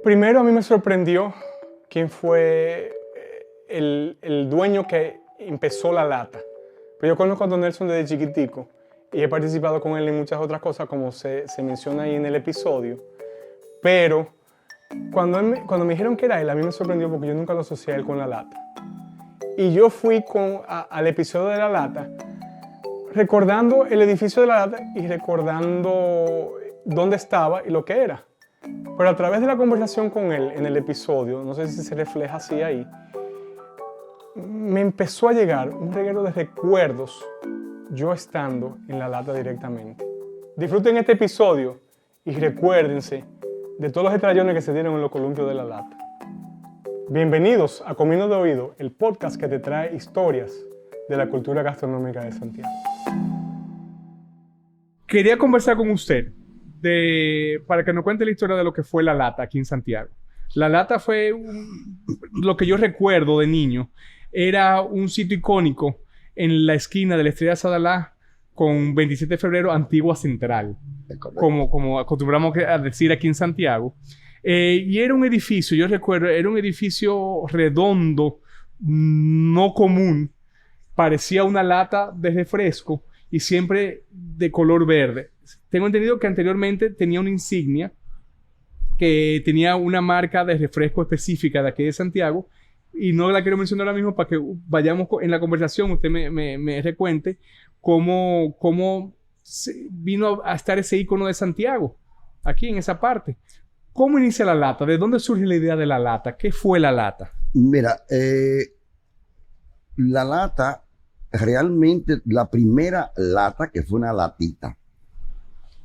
Primero a mí me sorprendió quién fue el dueño que empezó la lata. Pero yo conozco a Don Nelson desde chiquitico y he participado con él en muchas otras cosas, como se menciona ahí en el episodio. Pero cuando me dijeron que era él, a mí me sorprendió porque yo nunca lo asocié a él con la lata. Y yo fui al episodio de la lata recordando el edificio de la lata y recordando dónde estaba y lo que era. Pero a través de la conversación con él en el episodio, no sé si se refleja así ahí, me empezó a llegar un reguero de recuerdos yo estando en la lata directamente. Disfruten este episodio y recuérdense de todos los estrellones que se dieron en los columpios de la lata. Bienvenidos a Comiendo de Oído, el podcast que te trae historias de la cultura gastronómica de Santiago. Quería conversar con usted para que nos cuente la historia de lo que fue la lata aquí en Santiago. La lata fue lo que yo recuerdo de niño. Era un sitio icónico en la esquina de la Estrella Sadalá con 27 de febrero, Antigua Central, como acostumbramos a decir aquí en Santiago. Y era un edificio, yo recuerdo, era un edificio redondo, no común. Parecía una lata de refresco y siempre de color verde. Tengo entendido que anteriormente tenía una insignia que tenía una marca de refresco específica de aquí de Santiago y no la quiero mencionar ahora mismo para que vayamos en la conversación, usted me recuente cómo vino a estar ese icono de Santiago aquí en esa parte. ¿Cómo inicia la lata? ¿De dónde surge la idea de la lata? ¿Qué fue la lata? Mira, la lata, realmente la primera lata, que fue una latita,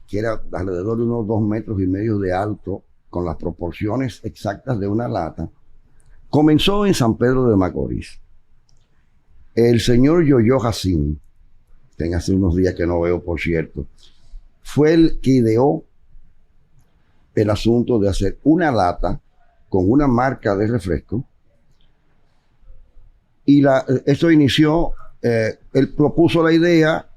que era alrededor de unos 2,5 metros de alto, con las proporciones exactas de una lata, comenzó en San Pedro de Macorís. El señor Yoyo Jacín, que hace unos días que no veo, por cierto, fue el que ideó el asunto de hacer una lata con una marca de refresco. Y esto inició, él propuso la idea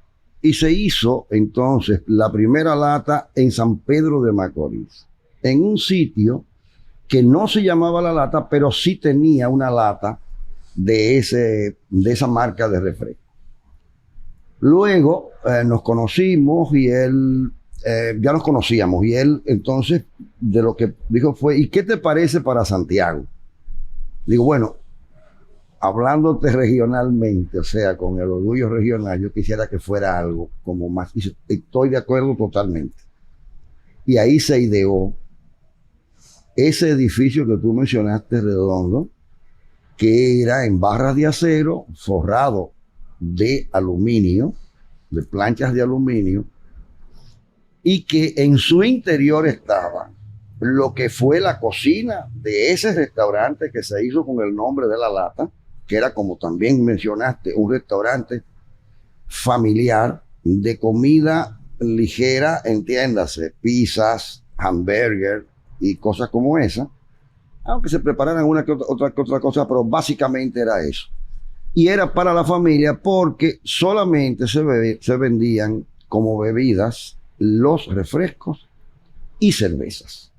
y se hizo entonces la primera lata en San Pedro de Macorís, en un sitio que no se llamaba La Lata, pero sí tenía una lata de esa marca de refresco. Luego nos conocimos y él, ya nos conocíamos, y él entonces de lo que dijo fue: ¿y qué te parece para Santiago? Digo, bueno, hablándote regionalmente, o sea, con el orgullo regional, yo quisiera que fuera algo como más, y estoy de acuerdo totalmente. Y ahí se ideó ese edificio que tú mencionaste, redondo, que era en barras de acero, forrado de aluminio, de planchas de aluminio, y que en su interior estaba lo que fue la cocina de ese restaurante que se hizo con el nombre de La Lata, que era, como también mencionaste, un restaurante familiar de comida ligera, entiéndase, pizzas, hamburger y cosas como esa, aunque se prepararan una que otra cosa, pero básicamente era eso. Y era para la familia porque solamente se vendían como bebidas los refrescos y cervezas.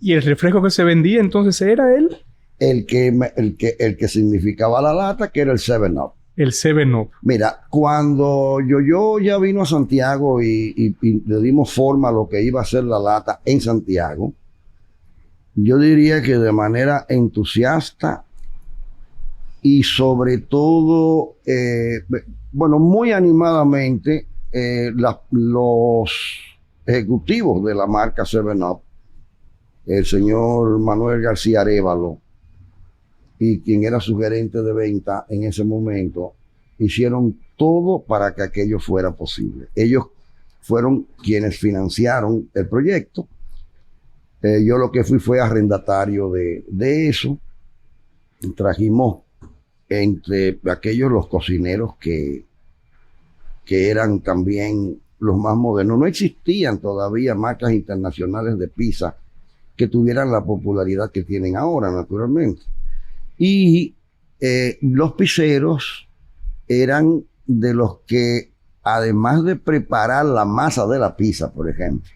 ¿Y el refresco que se vendía entonces era él? El que significaba la lata, que era el 7-Up. El 7-Up. Mira, cuando yo ya vino a Santiago y le dimos forma a lo que iba a ser la lata en Santiago, yo diría que de manera entusiasta y sobre todo, bueno, muy animadamente, los ejecutivos de la marca 7-Up, el señor Manuel García Arévalo, y quien era su gerente de venta en ese momento, hicieron todo para que aquello fuera posible. Ellos fueron quienes financiaron el proyecto. Yo lo que fue arrendatario de eso. Trajimos entre aquellos los cocineros que eran también los más modernos. No existían todavía marcas internacionales de pizza que tuvieran la popularidad que tienen ahora, naturalmente. Y los pizzeros eran de los que, además de preparar la masa de la pizza, por ejemplo,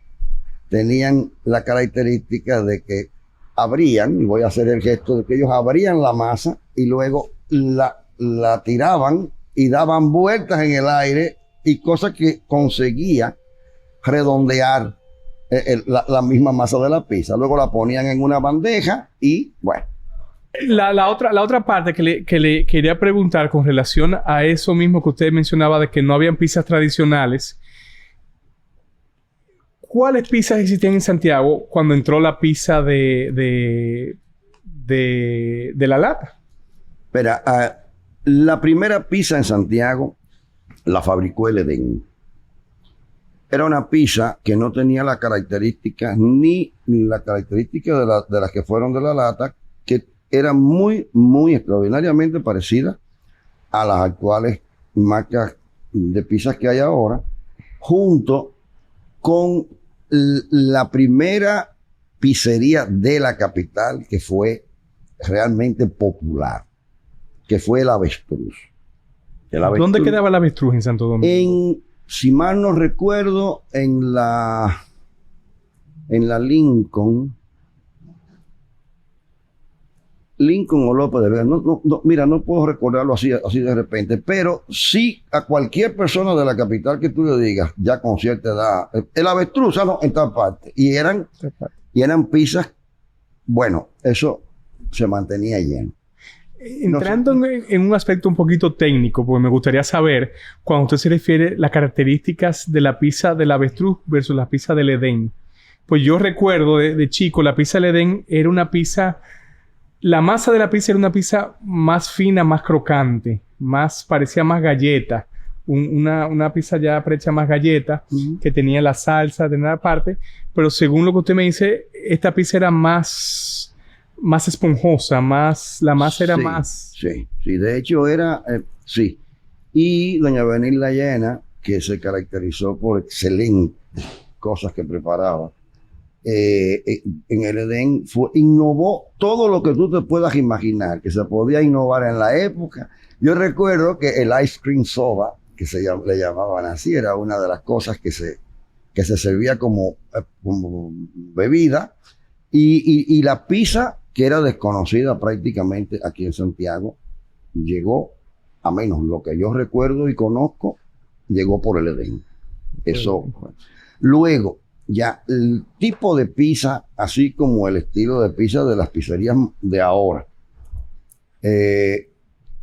tenían la característica de que abrían, y voy a hacer el gesto de que ellos abrían la masa y luego la tiraban y daban vueltas en el aire y cosa que conseguía redondear la misma masa de la pizza. Luego la ponían en una bandeja y bueno. La otra parte que le quería preguntar con relación a eso mismo que usted mencionaba de que no habían pizzas tradicionales. ¿Cuáles pizzas existían en Santiago cuando entró la pizza de la lata? Espera, la primera pizza en Santiago la fabricó el Edén. Era una pizza que no tenía las características ni la característica de las que fueron de la lata, que era muy, muy extraordinariamente parecida a las actuales marcas de pizzas que hay ahora, junto con la primera pizzería de la capital que fue realmente popular, que fue el Avestruz. ¿Dónde quedaba el Avestruz en Santo Domingo? Si mal no recuerdo, en la Lincoln o López de Vega. No, mira, no puedo recordarlo así de repente, pero sí a cualquier persona de la capital que tú le digas, ya con cierta edad, el Avestruz, no, en tal parte. Y eran pizzas, bueno, eso se mantenía lleno. Entrando en un aspecto un poquito técnico, porque me gustaría saber, cuando usted se refiere a las características de la pizza del Avestruz versus la pizza del Edén. Pues yo recuerdo de chico, la pizza del Edén era una pizza... La masa de la pizza era una pizza más fina, más crocante, parecía más galleta. Una pizza ya prehecha más galleta, que tenía la salsa de nada parte. Pero según lo que usted me dice, esta pizza era más esponjosa, la masa era más... Sí, de hecho era... sí. Y doña Benil Layena, que se caracterizó por excelentes cosas que preparaba, en el Edén innovó todo lo que tú te puedas imaginar que se podía innovar en la época. Yo recuerdo que el ice cream soda, que le llamaban así, era una de las cosas que se servía como bebida, y la pizza, que era desconocida prácticamente aquí en Santiago, llegó, a menos lo que yo recuerdo y conozco, llegó por el Edén. Eso. Luego, ya el tipo de pizza, así como el estilo de pizza de las pizzerías de ahora.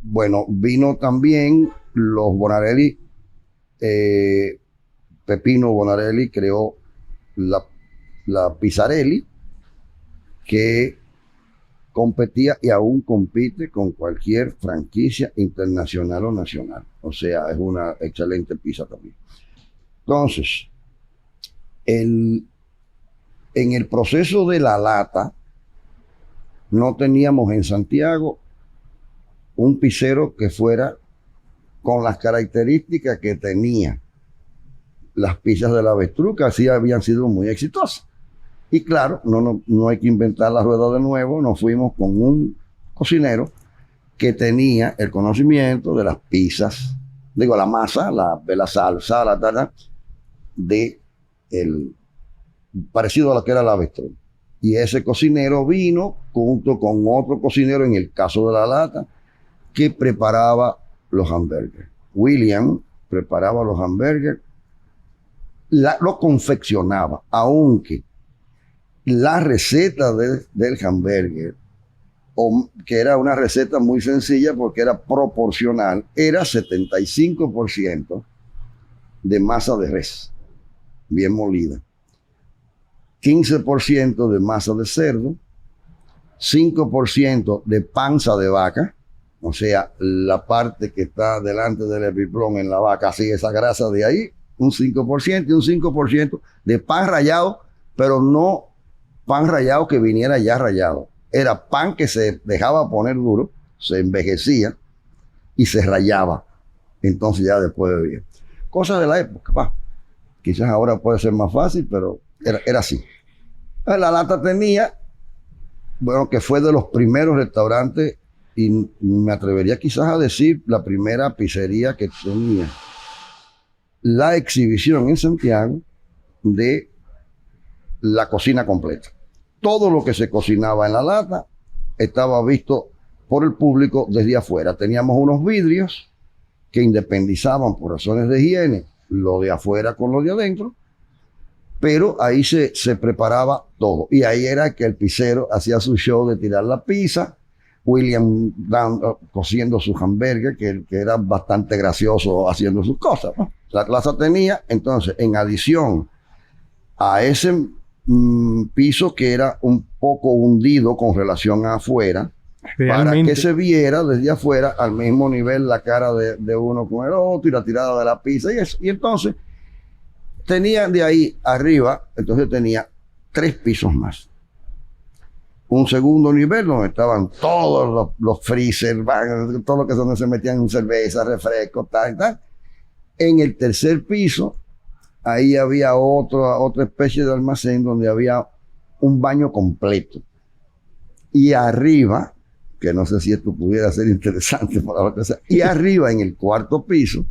Bueno, vino también los Bonarelli. Pepino Bonarelli creó la Pizzarelli, que competía y aún compite con cualquier franquicia internacional o nacional. O sea, es una excelente pizza también. Entonces, en el proceso de la lata, no teníamos en Santiago un pizzero que fuera con las características que tenía las pizzas del Avestruz, que así habían sido muy exitosas. Y claro, no hay que inventar la rueda de nuevo. Nos fuimos con un cocinero que tenía el conocimiento de las pizzas, digo, la masa, de la salsa, parecido a lo que era el Avestruz. Y ese cocinero vino junto con otro cocinero, en el caso de la lata, que preparaba los hamburgues. William preparaba los hamburgues, lo confeccionaba, aunque la receta del hamburger, que era una receta muy sencilla porque era proporcional, era 75% de masa de res, bien molida, 15% de masa de cerdo, 5% de panza de vaca, o sea, la parte que está delante del epiplón en la vaca, así esa grasa de ahí, un 5% y un 5% de pan rallado, pero no pan rallado que viniera ya rallado. Era pan que se dejaba poner duro, se envejecía y se rallaba. Entonces ya después bebía. Cosas de la época, va. Quizás ahora puede ser más fácil, pero era así. La lata tenía, bueno, que fue de los primeros restaurantes, y me atrevería quizás a decir la primera pizzería que tenía la exhibición en Santiago de la cocina completa. todo lo que se cocinaba en la lata estaba visto por el público desde afuera. Teníamos unos vidrios que independizaban por razones de higiene lo de afuera con lo de adentro, pero ahí se preparaba todo. Y ahí era que el pizzero hacía su show de tirar la pizza, William cociendo sus hamburgues, que era bastante gracioso haciendo sus cosas, ¿no? La plaza tenía, entonces, en adición a ese piso que era un poco hundido con relación a afuera, para que se viera desde afuera al mismo nivel la cara de uno con el otro y la tirada de la pizza y eso. Y entonces tenía de ahí arriba, entonces tenía 3 pisos más. Un segundo nivel donde estaban todos los freezers, todo lo que donde se metían cerveza, refrescos, tal y tal. En el tercer piso, ahí había otra especie de almacén donde había un baño completo. Y arriba, que no sé si esto pudiera ser interesante para lo que sea, y arriba en el cuarto piso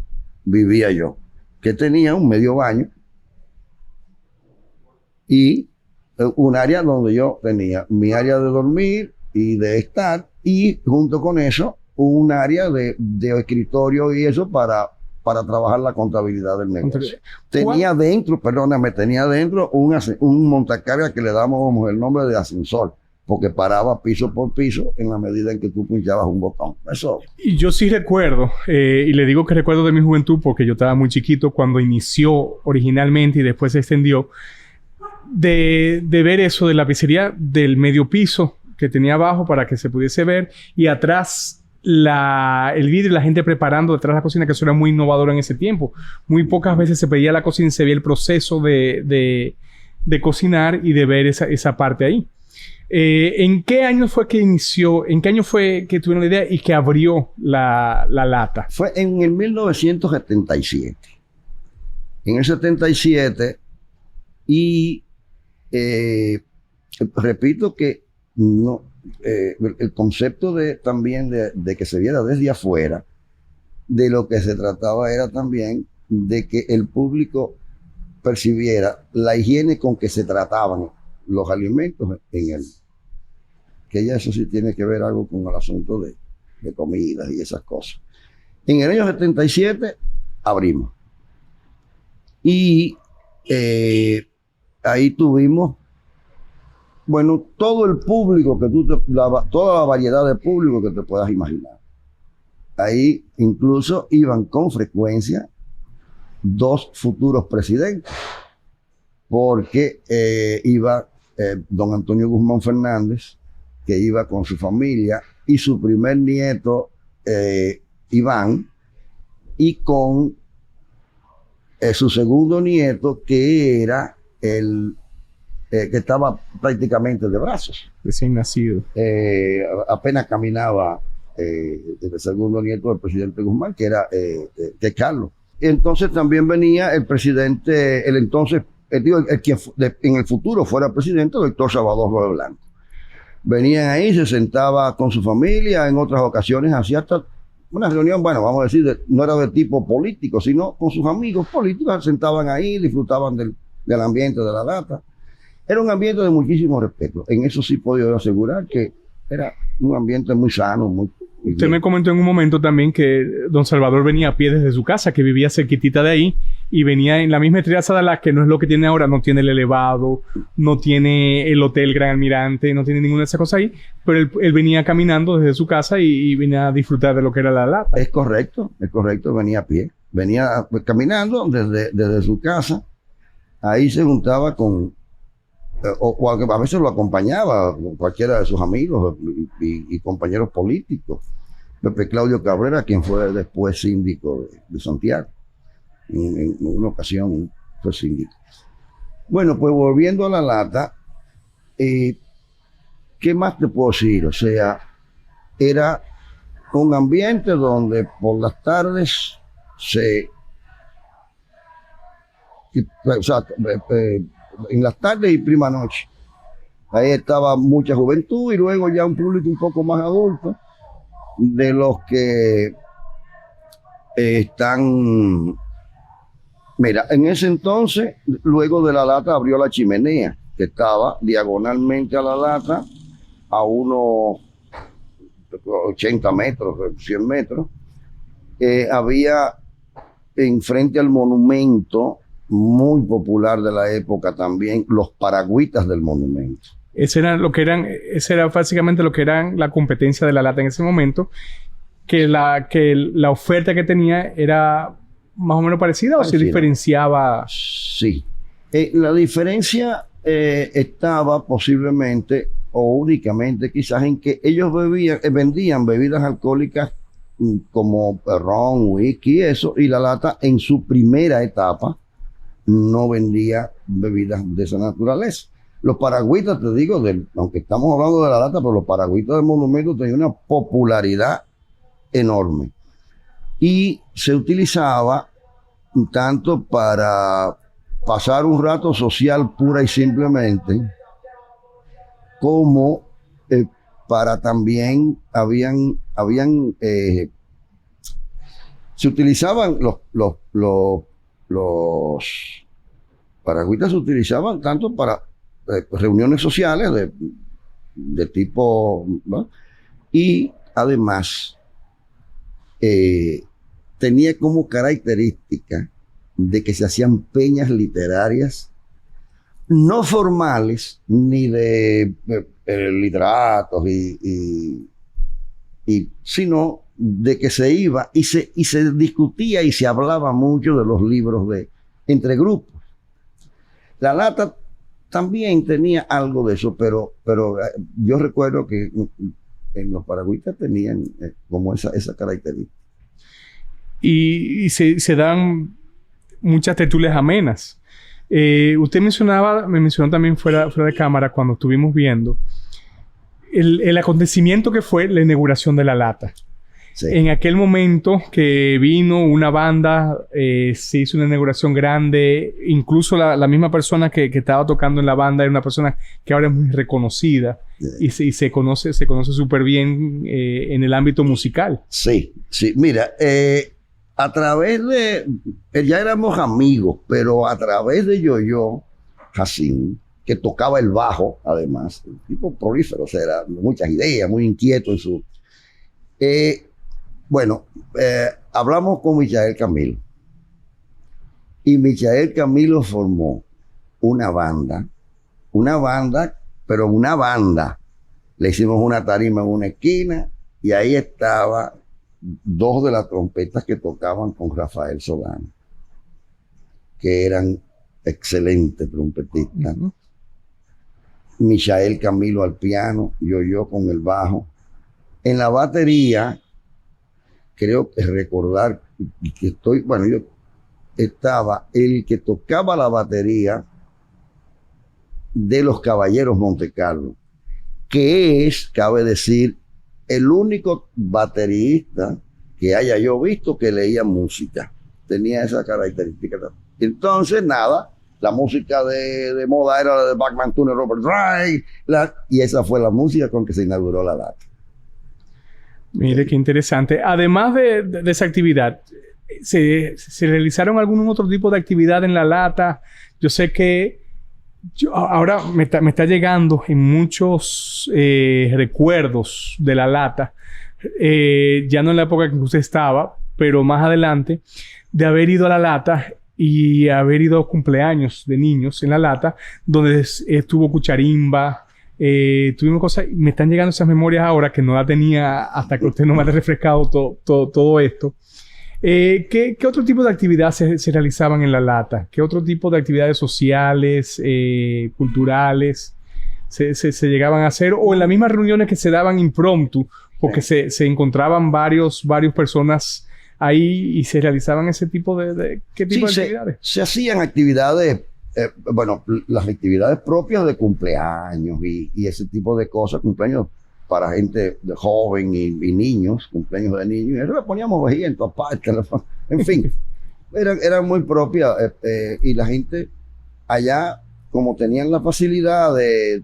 vivía yo, que tenía un medio baño y un área donde yo tenía mi área de dormir y de estar, y junto con eso un área de escritorio y eso para trabajar la contabilidad del negocio. Tenía dentro un montacarga que le damos el nombre de ascensor, porque paraba piso por piso en la medida en que tú pinchabas un botón. Eso. Y yo sí recuerdo, y le digo que recuerdo de mi juventud porque yo estaba muy chiquito cuando inició originalmente y después se extendió, de ver eso de la pizzería del medio piso que tenía abajo para que se pudiese ver, y atrás el vidrio y la gente preparando detrás de la cocina, que eso era muy innovador en ese tiempo. Muy pocas veces se veía la cocina y se veía el proceso de cocinar y de ver esa parte ahí. ¿En qué año fue que inició? ¿En qué año fue que tuvieron la idea y que abrió la lata? Fue en el 1977. En el 77, y repito que no, el concepto también de que se viera desde afuera, de lo que se trataba era también de que el público percibiera la higiene con que se trataban los alimentos en él. Que ya eso sí tiene que ver algo con el asunto de comidas y esas cosas. En el año 77 abrimos. Y ahí tuvimos, bueno, todo el público toda la variedad de público que te puedas imaginar. Ahí incluso iban con frecuencia 2 futuros presidentes, porque iba don Antonio Guzmán Fernández, que iba con su familia, y su primer nieto, Iván, y con su segundo nieto, que era que estaba prácticamente de brazos. Recién nacido. Apenas caminaba el segundo nieto del presidente Guzmán, que era que Carlos. Entonces también venía el presidente, el que en el futuro fuera presidente, el doctor Salvador Roel Blanco. Venían ahí, se sentaba con su familia, en otras ocasiones hacía hasta una reunión, bueno, vamos a decir, no era de tipo político, sino con sus amigos políticos, se sentaban ahí, disfrutaban del ambiente de la lata. Era un ambiente de muchísimo respeto. En eso sí puedo asegurar que era un ambiente muy sano, muy Usted me comentó en un momento también que don Salvador venía a pie desde su casa, que vivía cerquitita de ahí, y venía en la misma Estrella Sadalá, que no es lo que tiene ahora, no tiene el elevado, no tiene el Hotel Gran Almirante, no tiene ninguna de esas cosas ahí, pero él venía caminando desde su casa y venía a disfrutar de lo que era la lata. Es correcto, venía a pie, venía caminando desde su casa, ahí se juntaba con, o a veces lo acompañaba cualquiera de sus amigos y compañeros políticos. Pepe Claudio Cabrera, quien fue después síndico de Santiago, en una ocasión fue síndico. Bueno, pues volviendo a la lata, ¿qué más te puedo decir? O sea, era un ambiente donde por las tardes en las tardes y prima noche, ahí estaba mucha juventud y luego ya un público un poco más adulto, de los que están... Mira, en ese entonces, luego de la lata abrió la chimenea. que estaba diagonalmente a la lata, a unos 80 metros, 100 metros, había enfrente al monumento, muy popular de la época también, los paragüitas del monumento. Ese era básicamente lo que eran la competencia de la lata en ese momento, que la oferta que tenía era más o menos parecida o se diferenciaba. Sí. La diferencia estaba posiblemente o únicamente quizás en que ellos vendían bebidas alcohólicas como ron, whisky y eso, y la lata en su primera etapa no vendía bebidas de esa naturaleza. Los paragüitas, te digo, aunque estamos hablando de la lata, pero los paragüitas del monumento tenían una popularidad enorme. Y se utilizaba tanto para pasar un rato social pura y simplemente, como para también se utilizaban los paragüitas, se utilizaban tanto para reuniones sociales de tipo, ¿no? Y además tenía como característica de que se hacían peñas literarias no formales ni de literatos sino de que se iba y se discutía y se hablaba mucho de los libros entre grupos. La lata también tenía algo de eso, pero yo recuerdo que en los paragüitas tenían como esa característica. Y se dan muchas tertulias amenas. Usted me mencionó también fuera de cámara cuando estuvimos viendo el acontecimiento que fue la inauguración de la lata. Sí. En aquel momento que vino una banda, se hizo una inauguración grande, incluso la misma persona que estaba tocando en la banda era una persona que ahora es muy reconocida. Sí. y se conoce súper bien en el ámbito musical. Sí, mira, a través ya éramos amigos, pero a través de Yo-Yo Jacín, que tocaba el bajo, además, un tipo prolífero, o sea, era muchas ideas, muy inquieto en su... hablamos con Michael Camilo, y Michael Camilo formó una banda, pero una banda. Le hicimos una tarima en una esquina, y ahí estaba 2 de las trompetas que tocaban con Rafael Solano, que eran excelentes trompetistas. Uh-huh. Michael Camilo al piano, yo con el bajo. En la batería, creo que recordar que yo estaba el que tocaba la batería de los Caballeros Montecarlo, que es, cabe decir, el único baterista que haya yo visto que leía música. Tenía esa característica. Entonces, nada, la música de moda era la de Bachman Turner, Robert Wright, y esa fue la música con que se inauguró la lata. Mire, qué interesante. Además de esa actividad, ¿se realizaron algún otro tipo de actividad en la lata? Yo sé que ahora me está llegando en muchos recuerdos de la lata, ya no en la época en que usted estaba, pero más adelante, de haber ido a la lata y haber ido a cumpleaños de niños en la lata, donde estuvo Cucharimba, tuvimos cosas, me están llegando esas memorias ahora que no la tenía hasta que usted no me ha refrescado todo esto. ¿Qué otro tipo de actividades se realizaban en la lata? ¿Qué otro tipo de actividades sociales, culturales se llegaban a hacer? O en las mismas reuniones que se daban impromptu, porque se encontraban varios personas ahí y se realizaban ese tipo ¿qué tipo de actividades? Se hacían actividades, las actividades propias de cumpleaños y ese tipo de cosas, cumpleaños para gente joven y niños, cumpleaños de niños, y eso le poníamos vejiga en todas partes, en fin, eran muy propias, y la gente allá, como tenían la facilidad de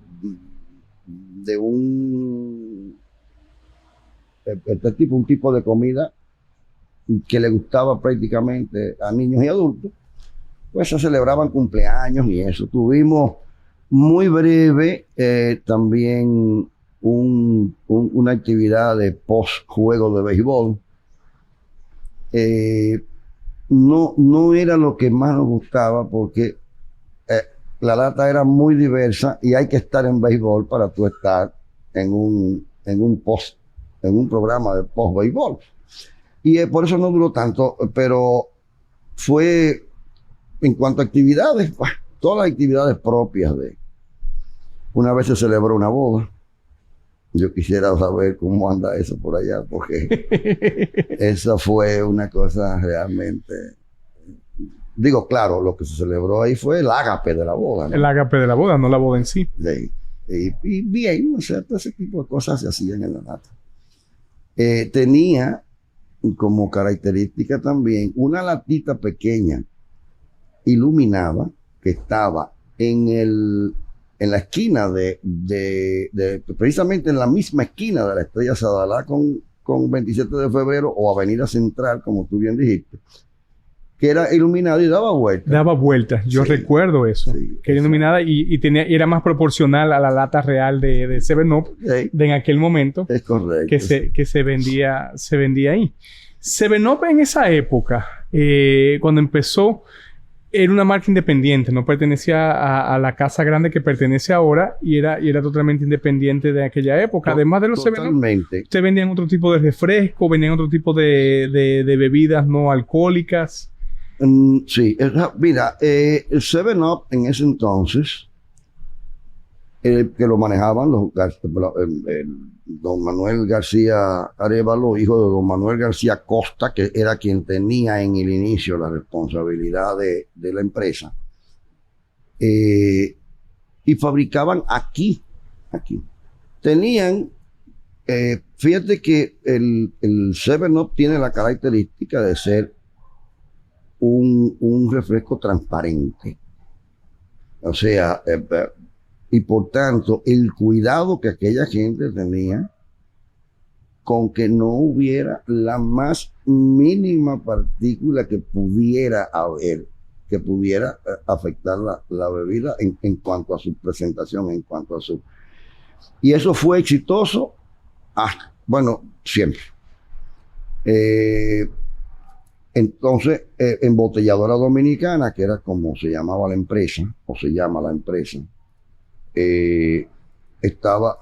un tipo de comida que le gustaba prácticamente a niños y adultos, pues se celebraban cumpleaños y eso. Tuvimos Muy breve, también una actividad de post-juego de béisbol. No era lo que más nos gustaba porque eh, la lata era muy diversa y hay que estar en béisbol para tú estar en un programa de post-béisbol. Y por eso no duró tanto, pero fue en cuanto a actividades, todas las actividades propias de... Una vez se celebró una boda. Yo quisiera saber cómo anda eso por allá, porque esa fue una cosa realmente... Digo, claro, lo que se celebró ahí fue el ágape de la boda, ¿no? El ágape de la boda, no la boda en sí. Sí. Y bien, o sea, todo ese tipo de cosas se hacían en la lata. Tenía como característica también una latita pequeña iluminada que estaba en la esquina precisamente en la misma esquina de la Estrella Sadalá con 27 de febrero o Avenida Central, como tú bien dijiste, que era iluminada y daba vueltas. Daba vueltas, yo recuerdo eso. Sí, que era iluminada y era más proporcional a la lata real de 7-Up de en aquel momento. Es correcto. Que se vendía ahí. 7-Up en esa época, cuando empezó, era una marca independiente, no pertenecía a la casa grande que pertenece ahora y era totalmente independiente de aquella época. Además de los 7-Up, se vendían otro tipo de refresco, vendían otro tipo de bebidas no alcohólicas. Sí, mira, el 7-Up en ese entonces, que lo manejaban don Manuel García Arévalo, hijo de don Manuel García Costa, que era quien tenía en el inicio la responsabilidad de la empresa. Y fabricaban aquí. Tenían, fíjate que el 7-Up tiene la característica de ser un refresco transparente. O sea, y por tanto, el cuidado que aquella gente tenía con que no hubiera la más mínima partícula que pudiera haber, que pudiera afectar la bebida en cuanto a su presentación, en cuanto a su... Y eso fue exitoso, bueno, siempre. Entonces, Embotelladora Dominicana, que era como se llamaba la empresa, o se llama la empresa, estaba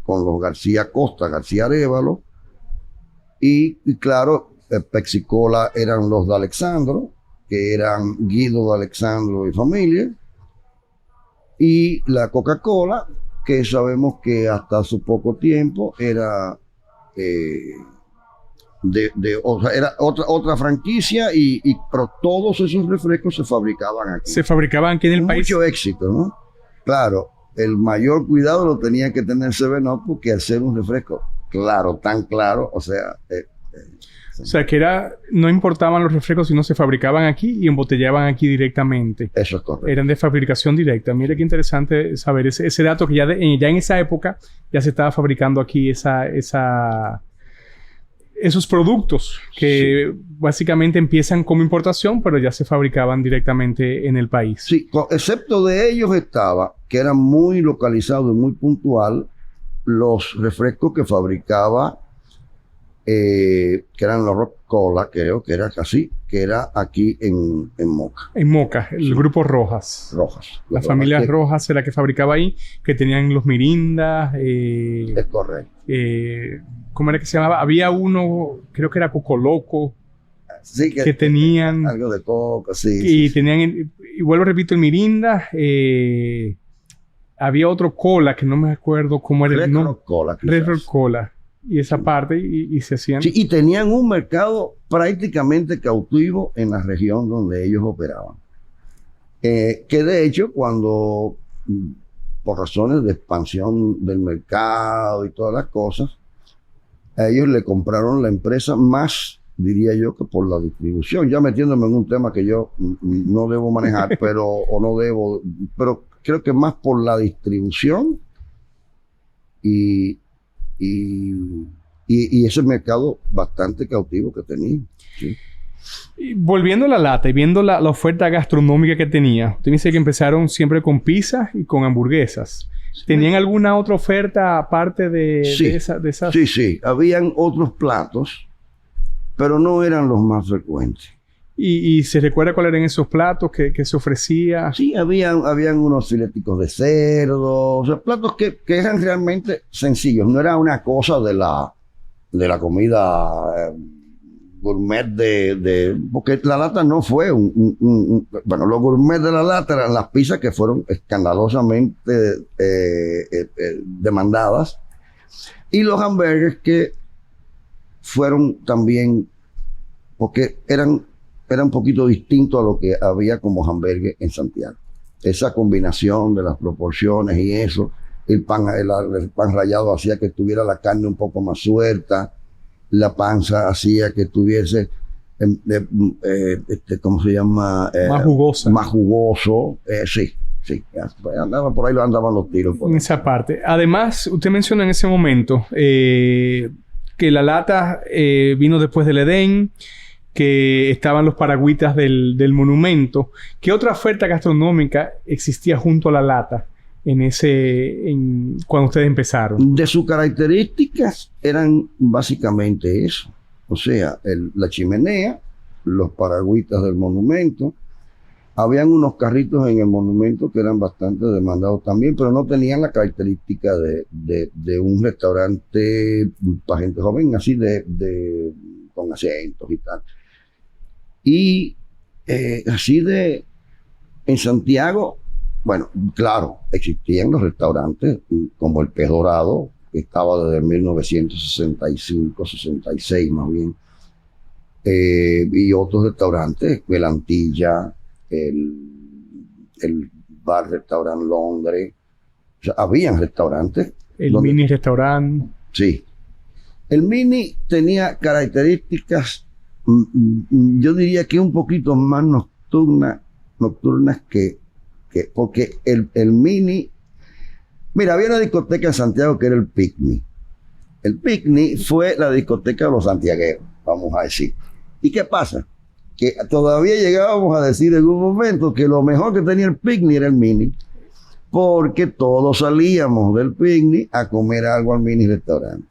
con los García Costa, García Arévalo, y claro, Pepsi-Cola eran los de Alexandro, que eran Guido de Alexandro y familia, y la Coca-Cola, que sabemos que hasta hace poco tiempo era... o sea, era otra franquicia, pero todos esos refrescos se fabricaban aquí. Se fabricaban aquí en el país. Mucho éxito, ¿no? Claro, el mayor cuidado lo tenía que tener 7-Up porque al ser un refresco claro, tan claro, o sea... O sea, que no importaban los refrescos, sino se fabricaban aquí y embotellaban aquí directamente. Eso es correcto. Eran de fabricación directa. Mire qué interesante saber ese dato, que ya en esa época ya se estaba fabricando aquí esos productos que básicamente empiezan como importación, pero ya se fabricaban directamente en el país. Sí, excepto de ellos estaba, que era muy localizado y muy puntual, los refrescos que fabricaba, que eran los Rock Cola, creo que era casi, que era aquí en Moca. En Moca, el grupo Rojas. La familia Rojas era la que fabricaba ahí, que tenían los Mirindas. Es correcto. ¿Cómo era que se llamaba? Había uno, creo que era Coco Loco, sí, que tenían... Algo de coco, sí. Y tenían, y vuelvo, repito, el Mirinda. Había otro cola, que no me acuerdo cómo era el nombre. Red Rock Cola. Y esa parte, y se hacían... Sí, y tenían un mercado prácticamente cautivo en la región donde ellos operaban. Que de hecho, cuando, por razones de expansión del mercado y todas las cosas, a ellos le compraron la empresa más, diría yo, que por la distribución. Ya metiéndome en un tema que yo no debo manejar, pero creo que más por la distribución y ese mercado bastante cautivo que tenía. ¿Sí? Y volviendo a la lata y viendo la oferta gastronómica que tenía, usted dice que empezaron siempre con pizzas y con hamburguesas. ¿Tenían alguna otra oferta aparte de esas? Sí, sí. Habían otros platos, pero no eran los más frecuentes. ¿Y se recuerda cuáles eran esos platos que se ofrecía? Sí, habían unos fileticos de cerdo, o sea, platos que eran realmente sencillos. No era una cosa de la comida gourmet porque la lata no fue bueno, los gourmet de la lata eran las pizzas que fueron escandalosamente demandadas y los hamburgues que fueron también, porque eran un poquito distinto a lo que había como hamburgues en Santiago. Esa combinación de las proporciones y eso, el pan rallado hacía que tuviera la carne un poco más suelta, la panza hacía que tuviese, ¿cómo se llama? Más jugosa. Más jugoso, sí. Andaba por ahí, andaban los tiros. En esa parte. Además, usted menciona en ese momento que la lata vino después del Edén, que estaban los paragüitas del monumento. ¿Qué otra oferta gastronómica existía junto a la lata cuando ustedes empezaron? De sus características eran básicamente eso. O sea, la chimenea, los paragüitas del monumento. Habían unos carritos en el monumento que eran bastante demandados también, pero no tenían la característica de un restaurante para gente joven, así con asientos y tal. Y en Santiago, bueno, claro, existían los restaurantes como el Pez Dorado, que estaba desde 1965, 66 más bien, y otros restaurantes, el Antilla, el bar-restaurante Londres, o sea, habían restaurantes. El mini restaurante. Sí. El mini tenía características, yo diría que un poquito más nocturnas que porque el mini, mira, había una discoteca en Santiago que era el Picnic. El Picnic fue la discoteca de los santiagueros, vamos a decir. ¿Y qué pasa? Que todavía llegábamos a decir en un momento que lo mejor que tenía el Picnic era el mini, porque todos salíamos del Picnic a comer algo al mini restaurante.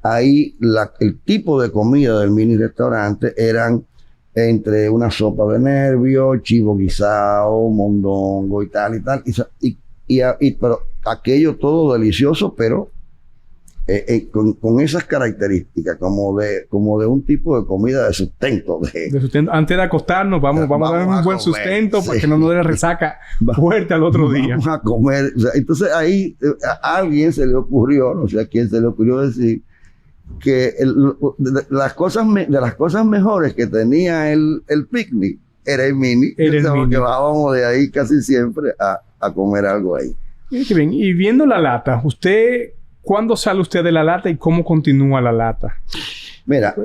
Ahí el tipo de comida del mini restaurante eran entre una sopa de nervios, chivo guisado, mondongo y tal. Pero aquello todo delicioso, pero con esas características, como de un tipo de comida de sustento. Antes de acostarnos, vamos a dar un buen sustento, sí, para que no nos dé resaca fuerte al otro día. Vamos a comer. O sea, entonces ahí a alguien se le ocurrió, no sé a quién se le ocurrió decir, que de las cosas mejores que tenía el Picnic era el mini. Que bajábamos de ahí casi siempre a comer algo ahí. Bien. Y viendo la lata, ¿cuándo sale usted de la lata y cómo continúa la lata? Mira,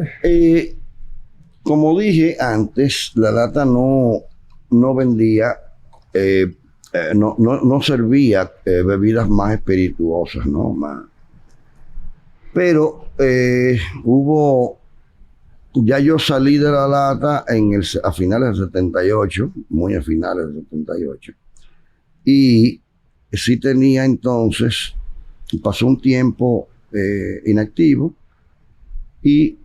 como dije antes, la lata no vendía, no servía bebidas más espirituosas, ¿no? Pero ya yo salí de la lata a finales del 78, muy a finales del 78, y sí tenía entonces, pasó un tiempo inactivo, y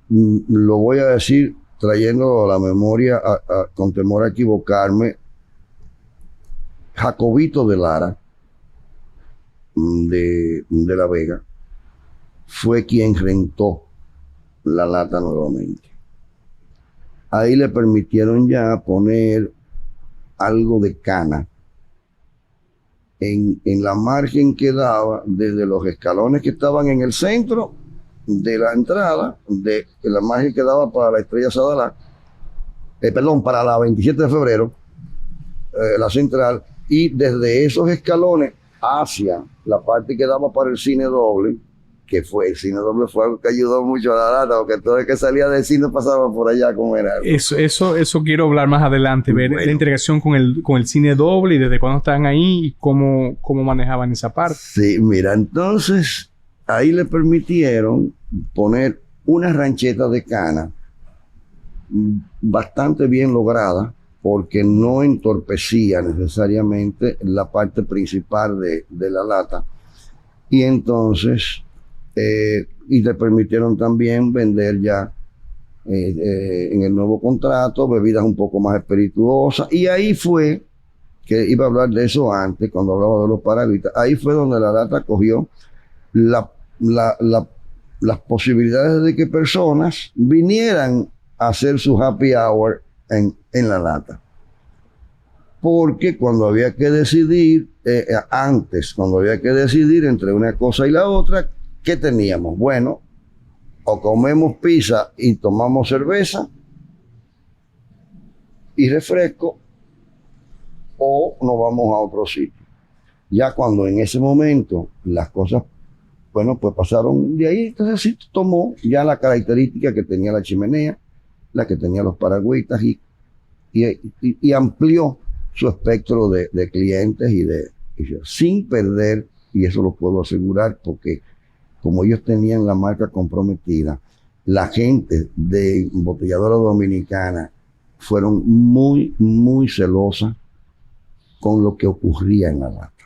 lo voy a decir trayendo a la memoria, con temor a equivocarme, Jacobito de Lara, de La Vega, fue quien rentó la lata nuevamente. Ahí le permitieron ya poner algo de cana en la margen que daba desde los escalones que estaban en el centro de la entrada, de la margen que daba para la Estrella Sadalá, para la 27 de febrero, la central, y desde esos escalones hacia la parte que daba para el cine doble, que el cine doble fue algo que ayudó mucho a la lata, porque todo el que salía del cine pasaba por allá a comer algo. Eso quiero hablar más adelante, ver la integración con el cine doble y desde cuándo estaban ahí y cómo manejaban esa parte. Sí, mira, entonces ahí le permitieron poner una rancheta de cana bastante bien lograda porque no entorpecía necesariamente la parte principal de la lata. Y entonces, y le permitieron también vender ya en el nuevo contrato bebidas un poco más espirituosas. Y ahí fue, que iba a hablar de eso antes, cuando hablaba de los paragüitas, ahí fue donde la lata cogió las posibilidades de que personas vinieran a hacer su happy hour en la lata. Porque cuando había que decidir, cuando había que decidir entre una cosa y la otra, ¿qué teníamos? Bueno, o comemos pizza y tomamos cerveza y refresco, o nos vamos a otro sitio. Ya cuando en ese momento las cosas, bueno, pues pasaron de ahí, entonces sí tomó ya la característica que tenía la chimenea, la que tenía los paragüitas y amplió su espectro de clientes y sin perder, y eso lo puedo asegurar porque como ellos tenían la marca comprometida, la gente de Embotelladora Dominicana fueron muy, muy celosas con lo que ocurría en la lata,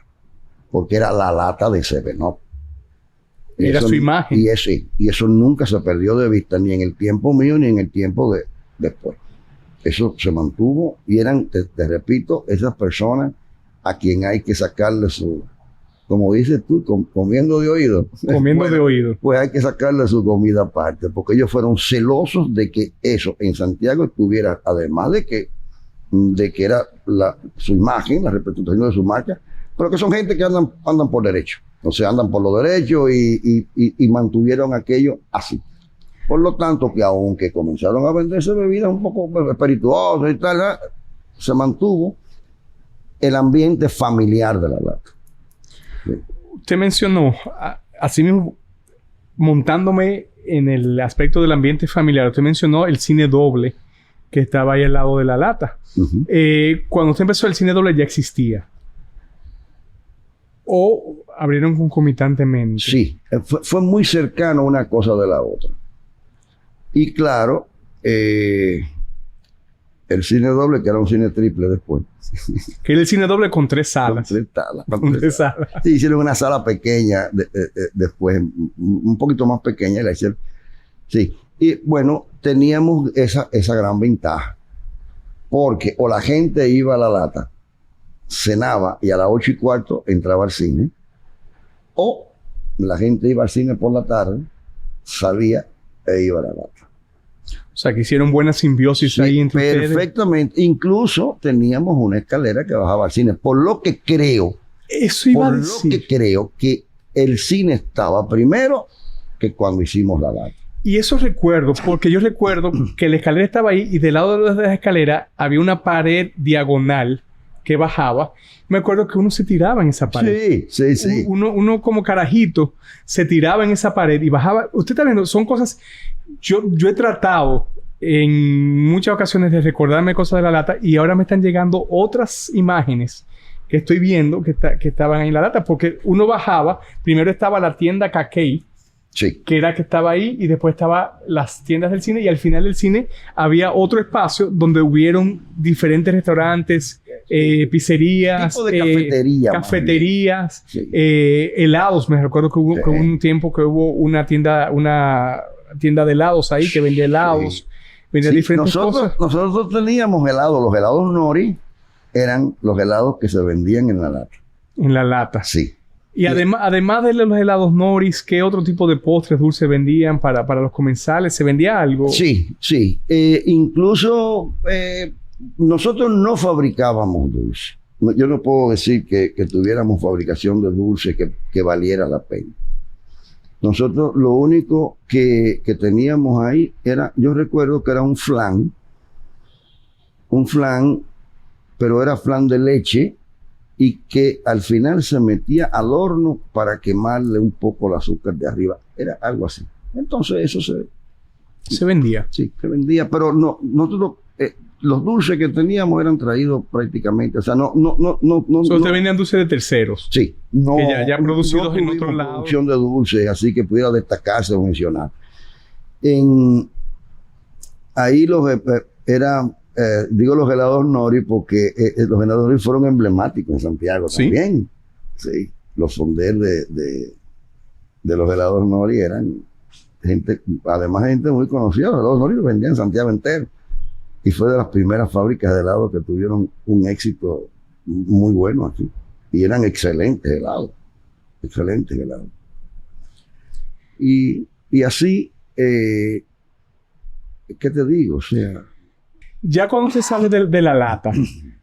porque era la lata de 7-Up. Era su imagen. Y eso nunca se perdió de vista, ni en el tiempo mío, ni en el tiempo después. Eso se mantuvo y eran, te repito, esas personas a quien hay que sacarle su, como dices tú, comiendo de oído. Comiendo de oído. Pues hay que sacarle su comida aparte, porque ellos fueron celosos de que eso en Santiago estuviera, además de que era su imagen, la representación de su marca, pero que son gente que andan por derecho. O sea, andan por lo derecho y mantuvieron aquello así. Por lo tanto, que aunque comenzaron a venderse bebidas un poco espirituosas y tal, se mantuvo el ambiente familiar de la lata. Sí. Usted mencionó, así mismo, montándome en el aspecto del ambiente familiar, usted mencionó el cine doble que estaba ahí al lado de la lata. Uh-huh. Cuando usted empezó, el cine doble ya existía. ¿O abrieron concomitantemente? Sí, fue muy cercano una cosa de la otra. Y claro, el cine doble, que era un cine triple después. Que era el cine doble con 3 salas. Con tres salas. Sí, hicieron una sala pequeña después, un poquito más pequeña. La hicieron. Sí, y bueno, teníamos esa gran ventaja. Porque o la gente iba a la lata, cenaba y a las 8:15 entraba al cine, o la gente iba al cine por la tarde, salía e iba a la lata. O sea, que hicieron buena simbiosis, sí, ahí entre ustedes. Perfectamente. Incluso teníamos una escalera que bajaba al cine. Por lo que creo, que el cine estaba primero que cuando hicimos la lata. Y eso recuerdo, porque yo recuerdo que la escalera estaba ahí y del lado de la escalera había una pared diagonal que bajaba. Me acuerdo que uno se tiraba en esa pared. Sí. Uno como carajito se tiraba en esa pared y bajaba. Usted está viendo, son cosas... Yo he tratado en muchas ocasiones de recordarme cosas de la lata y ahora me están llegando otras imágenes que estoy viendo que estaban ahí en la lata, porque uno bajaba, primero estaba la tienda Caquey, sí, que era que estaba ahí, y después estaban las tiendas del cine, y al final del cine había otro espacio donde hubieron diferentes restaurantes, pizzerías, tipo de cafeterías, sí, helados. Me recuerdo que hubo, sí, que hubo un tiempo que hubo una tienda de helados ahí que vendía helados, sí, vendía diferentes cosas. Nosotros teníamos helados, los helados Nori eran los helados que se vendían en la lata. En la lata. Sí. Y además de los helados Noris, ¿qué otro tipo de postres dulces vendían para los comensales? ¿Se vendía algo? Sí. Incluso nosotros no fabricábamos dulce. Yo no puedo decir que tuviéramos fabricación de dulce que valiera la pena. Nosotros lo único que teníamos ahí era, yo recuerdo que era un flan, pero era flan de leche, y que al final se metía al horno para quemarle un poco el azúcar de arriba. Era algo así. Entonces eso se vendía. Sí, se vendía, pero no, nosotros los dulces que teníamos eran traídos prácticamente, o sea, no. Ustedes vendían dulces de terceros. Sí, no. Que ya producidos en otro lado. Producción de dulces, así que pudiera destacarse o mencionar. ahí digo los helados Nori porque los helados Nori fueron emblemáticos en Santiago ¿Sí? también. Sí, los fonders de los helados Nori eran gente, además gente muy conocida. Los helados Nori los vendían en Santiago entero. Y fue de las primeras fábricas de helados que tuvieron un éxito muy bueno aquí. Y eran excelentes helados. Excelentes helados. Y así, ¿qué te digo? O sea... Ya cuando se sale de la lata,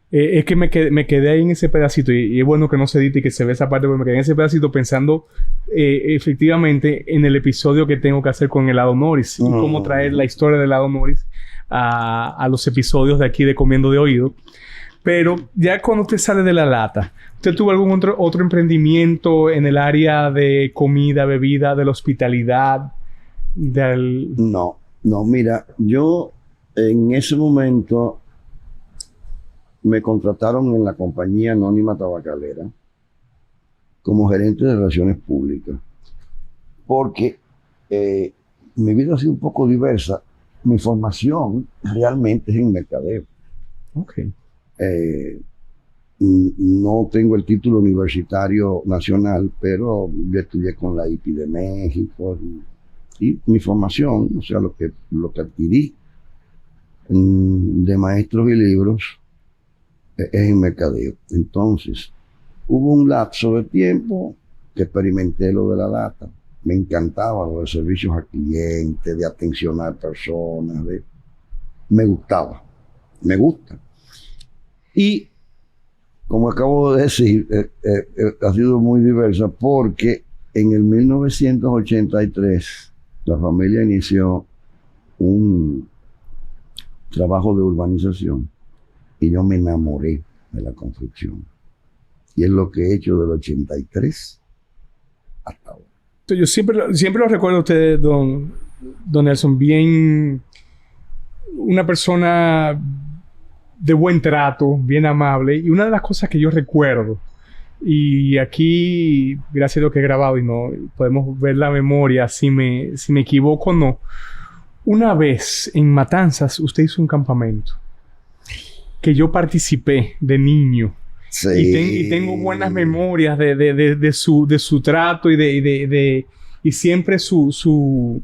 es que me quedé ahí en ese pedacito y es bueno que no se edite y que se ve esa parte, porque me quedé en ese pedacito pensando efectivamente en el episodio que tengo que hacer con helado Norris y cómo traer la historia del helado Norris a los episodios de aquí de Comiendo de Oído. Pero ya cuando usted sale de la lata, ¿usted tuvo algún otro emprendimiento en el área de comida, bebida, de la hospitalidad? No, mira, yo en ese momento me contrataron en la compañía anónima tabacalera como gerente de relaciones públicas, porque mi vida ha sido un poco diversa. Mi formación realmente es en mercadeo. Okay. No tengo el título universitario nacional, pero yo estudié con la IPI de México y mi formación, o sea, lo que adquirí de maestros y libros es en mercadeo. Entonces, hubo un lapso de tiempo que experimenté lo de la lata. Me encantaba lo de servicios al cliente, de atención a personas, me gustaba, me gusta. Y, como acabo de decir, ha sido muy diversa porque en el 1983 la familia inició un trabajo de urbanización y yo me enamoré de la construcción. Y es lo que he hecho del 83 hasta ahora. Yo siempre lo recuerdo a usted, don Nelson, bien una persona de buen trato, bien amable. Y una de las cosas que yo recuerdo, y aquí, gracias a Dios que he grabado y no podemos ver la memoria, si me equivoco o no. Una vez en Matanzas, usted hizo un campamento que yo participé de niño. Sí. Y tengo buenas memorias de su trato y siempre su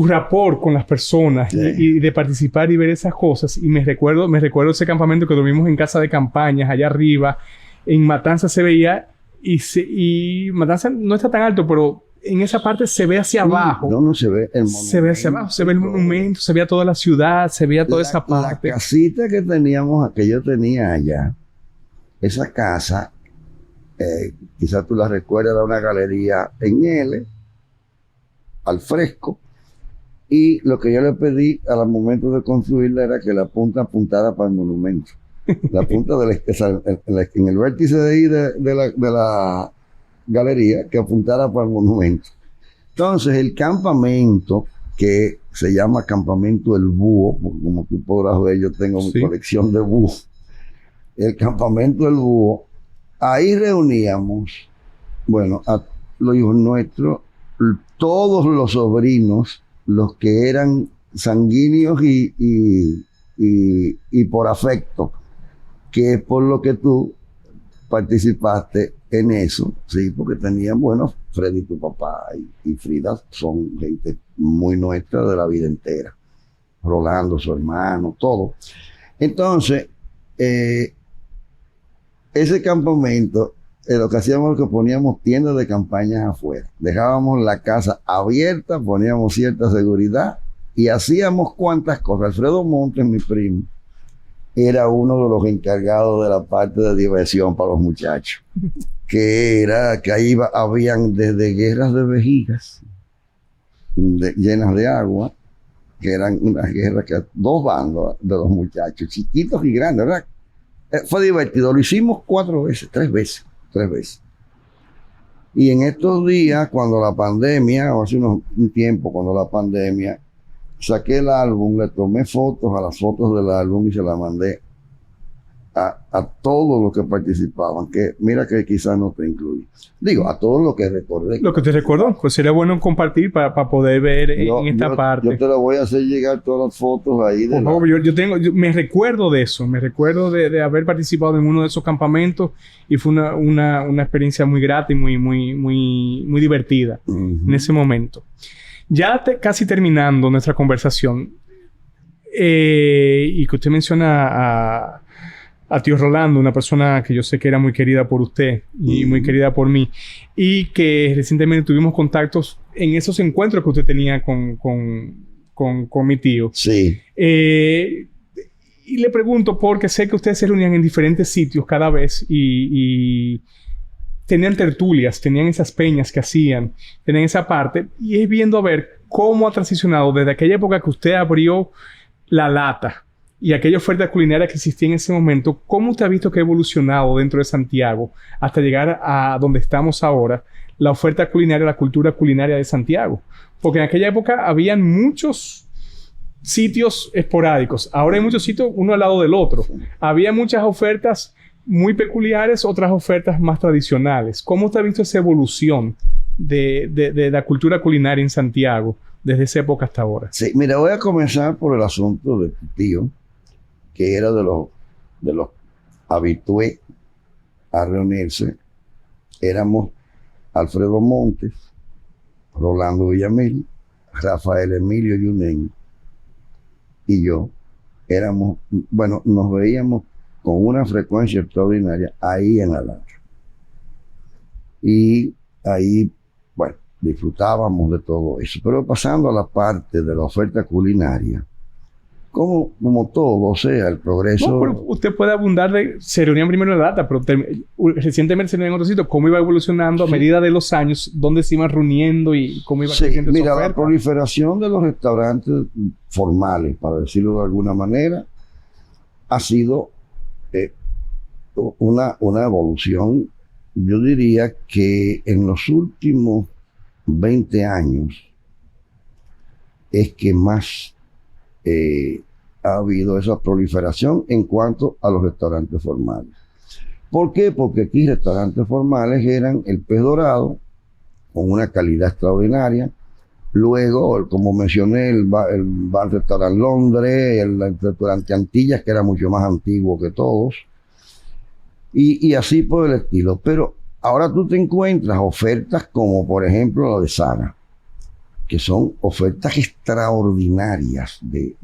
rapport con las personas, sí. y de participar y ver esas cosas. Y me recuerdo ese campamento que dormimos en casa de campañas allá arriba. En Matanzas se veía y Matanzas no está tan alto, pero en esa parte se ve hacia abajo. No se ve el monumento. Se ve hacia abajo, se ve el monumento, se veía toda la ciudad, se veía toda esa parte. La casita que yo tenía allá, esa casa, quizás tú la recuerdas, era una galería en L, al fresco, y lo que yo le pedí al momento de construirla era que la punta apuntara para el monumento. La punta en el vértice de ahí de la galería, que apuntara para el monumento. Entonces el campamento, que se llama Campamento El Búho, como tú podrás ver, yo tengo mi colección de búhos. El Campamento El Búho, ahí reuníamos, bueno, a los hijos nuestros, todos los sobrinos, los que eran sanguíneos y por afecto, que es por lo que tú participaste en eso, sí, porque tenían, bueno, Freddy, tu papá, y Frida son gente muy nuestra de la vida entera. Rolando, su hermano, todo. Entonces, ese campamento, lo que hacíamos es que poníamos tiendas de campañas afuera. Dejábamos la casa abierta, poníamos cierta seguridad y hacíamos cuantas cosas. Alfredo Montes, mi primo, era uno de los encargados de la parte de diversión para los muchachos. Que ahí habían desde guerras de vejigas llenas de agua, que eran unas guerras que dos bandos de los muchachos, chiquitos y grandes, ¿verdad? Fue divertido, lo hicimos 3 veces. Y en estos días, cuando la pandemia, o hace un tiempo, cuando la pandemia, saqué el álbum, le tomé fotos a las fotos del álbum y se las mandé a todos los que participaban, que mira que quizás no te incluí. Digo, a todos los que recordé. Lo que te recordó, pues sería bueno compartir para poder ver en esta parte. Yo te lo voy a hacer llegar todas las fotos ahí. Por favor, yo me recuerdo de eso, me recuerdo de haber participado en uno de esos campamentos y fue una experiencia muy grata y muy divertida en ese momento. Ya casi terminando nuestra conversación, y que usted menciona a tío Rolando, una persona que yo sé que era muy querida por usted y muy querida por mí, y que recientemente tuvimos contactos en esos encuentros que usted tenía con mi tío. Sí. Y le pregunto, porque sé que ustedes se reunían en diferentes sitios cada vez y tenían tertulias, tenían esas peñas que hacían, tenían esa parte, y es viendo a ver cómo ha transicionado desde aquella época que usted abrió La Lata y aquella oferta culinaria que existía en ese momento, cómo usted ha visto que ha evolucionado dentro de Santiago hasta llegar a donde estamos ahora, la oferta culinaria, la cultura culinaria de Santiago. Porque en aquella época habían muchos sitios esporádicos, ahora hay muchos sitios uno al lado del otro. Había muchas ofertas muy peculiares, otras ofertas más tradicionales. ¿Cómo usted ha visto esa evolución de la cultura culinaria en Santiago desde esa época hasta ahora? Sí, mira, voy a comenzar por el asunto de tu tío, que era de los habitués a reunirse. Éramos Alfredo Montes, Rolando Villamil, Rafael Emilio Yunen y yo. Nos veíamos con una frecuencia extraordinaria ahí en La Lata. Y ahí, disfrutábamos de todo eso. Pero pasando a la parte de la oferta culinaria, como todo, o sea, el progreso... No, pero usted puede abundar se reunían primero en La Lata, pero recientemente se reunían en otro sitio. ¿Cómo iba evolucionando a medida de los años? ¿Dónde se iban reuniendo y cómo iba creciendo esa oferta? La proliferación de los restaurantes formales, para decirlo de alguna manera, ha sido una evolución. Yo diría que en los últimos 20 años es que más ha habido esa proliferación en cuanto a los restaurantes formales. ¿Por qué? Porque aquí restaurantes formales eran el Pez Dorado, con una calidad extraordinaria. Luego, como mencioné, el bar restaurante Londres, el restaurante Antillas, que era mucho más antiguo que todos. Y así por el estilo. Pero ahora tú te encuentras ofertas como, por ejemplo, la de Saga, que son ofertas extraordinarias de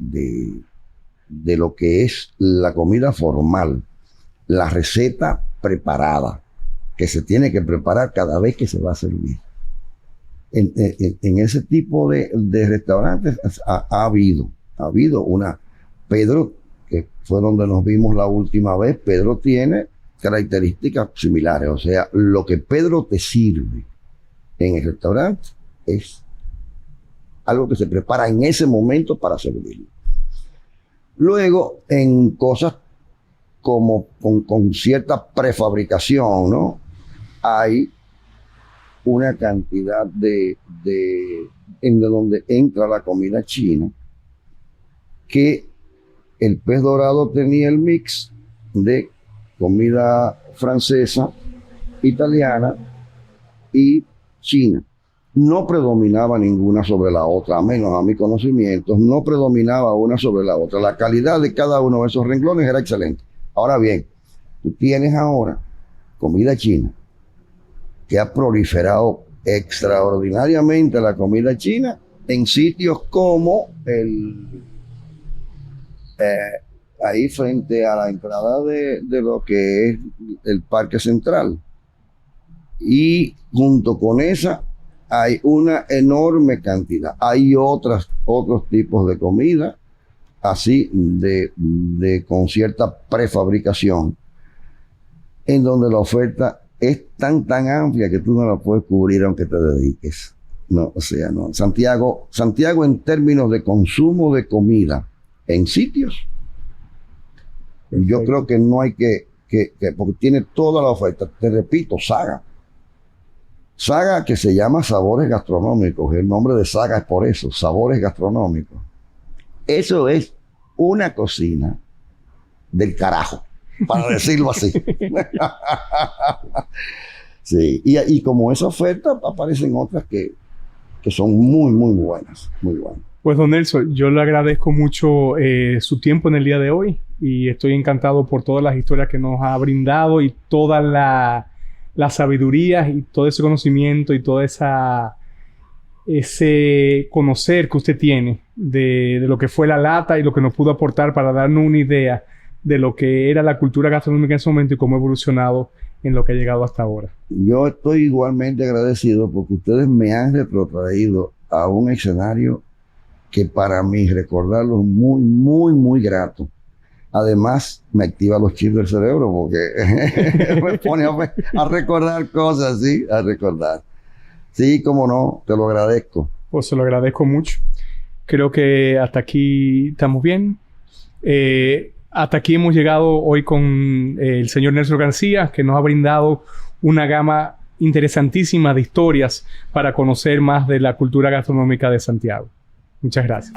lo que es la comida formal, la receta preparada, que se tiene que preparar cada vez que se va a servir. En ese tipo de restaurantes ha habido una... Pedro, que fue donde nos vimos la última vez, Pedro tiene características similares. O sea, lo que Pedro te sirve en el restaurante es algo que se prepara en ese momento para servirlo. Luego, en cosas como con cierta prefabricación, ¿no? Hay una cantidad en donde entra la comida china, que el Pez Dorado tenía el mix de comida francesa, italiana y china. No predominaba ninguna sobre la otra, a menos a mi conocimiento, no predominaba una sobre la otra. La calidad de cada uno de esos renglones era excelente. Ahora bien, tú tienes ahora comida china, que ha proliferado extraordinariamente la comida china en sitios como ahí frente a la entrada de lo que es el Parque Central. Y junto con esa hay una enorme cantidad. Hay otros tipos de comida, así con cierta prefabricación, en donde la oferta es tan amplia que tú no la puedes cubrir aunque te dediques. No, o sea, no. Santiago en términos de consumo de comida en sitios, yo creo que no hay que porque tiene toda la oferta. Te repito, Saga, que se llama Sabores Gastronómicos. El nombre de Saga es por eso, Sabores Gastronómicos. Eso es una cocina del carajo. para decirlo así. Sí, y como esa oferta aparecen otras que son muy, muy buenas, muy buenas. Pues don Nelson, yo le agradezco mucho su tiempo en el día de hoy y estoy encantado por todas las historias que nos ha brindado y toda la sabiduría y todo ese conocimiento y todo ese conocer que usted tiene de lo que fue la lata y lo que nos pudo aportar para darnos una idea de lo que era la cultura gastronómica en ese momento y cómo ha evolucionado en lo que ha llegado hasta ahora. Yo estoy igualmente agradecido porque ustedes me han retrotraído a un escenario que para mí recordarlo es muy, muy, muy grato. Además, me activa los chips del cerebro porque me pone a recordar cosas, ¿sí? A recordar. Sí, cómo no, te lo agradezco. Pues se lo agradezco mucho. Creo que hasta aquí estamos bien. Hasta aquí hemos llegado hoy con el señor Nelson García, que nos ha brindado una gama interesantísima de historias para conocer más de la cultura gastronómica de Santiago. Muchas gracias.